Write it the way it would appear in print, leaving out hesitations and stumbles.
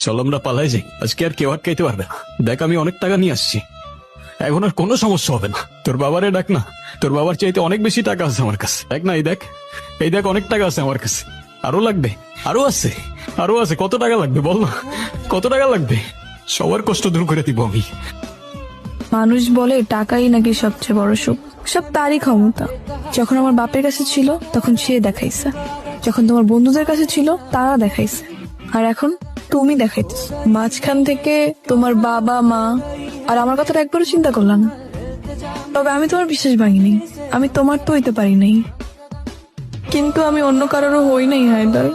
চল আমরা পালাই যাই, আজকে আর কেউ আটকাইতে পারবে না। দেখ আমি অনেক টাকা নিয়ে আসছি, এখন আর কোনো সমস্যা হবে না। তোর বাবারে ডাক না, তোর বাবার চাইতে অনেক বেশি টাকা আছে আমার কাছে। দেখ না, এই দেখ অনেক টাকা আছে আমার কাছে। আরো লাগবে? আরো আছে, আরো আছে। কত টাকা লাগবে বল না, কত টাকা লাগবে? সবার কষ্ট দূর করে দিব আমি। মানুষ বলে টাকাই নাকি সবচেয়ে বড় সুখ, সব তারই ক্ষমতা। যখন আমার বাপের কাছে ছিল তখন সে দেখাইছে, যখন তোমার বন্ধুদের কাছে ছিল তারা দেখাইছে, আর এখন তুমি দেখাইতেছ। মাঝখান থেকে তোমার বাবা মা আর আমার কথাটা একবারও চিন্তা করলাম না। তবে আমি তোমার বিশ্বাস ভাঙিনি, আমি তোমার তো হইতে পারি নাই, কিন্তু আমি অন্য কারোরও হই নাই হায়দার।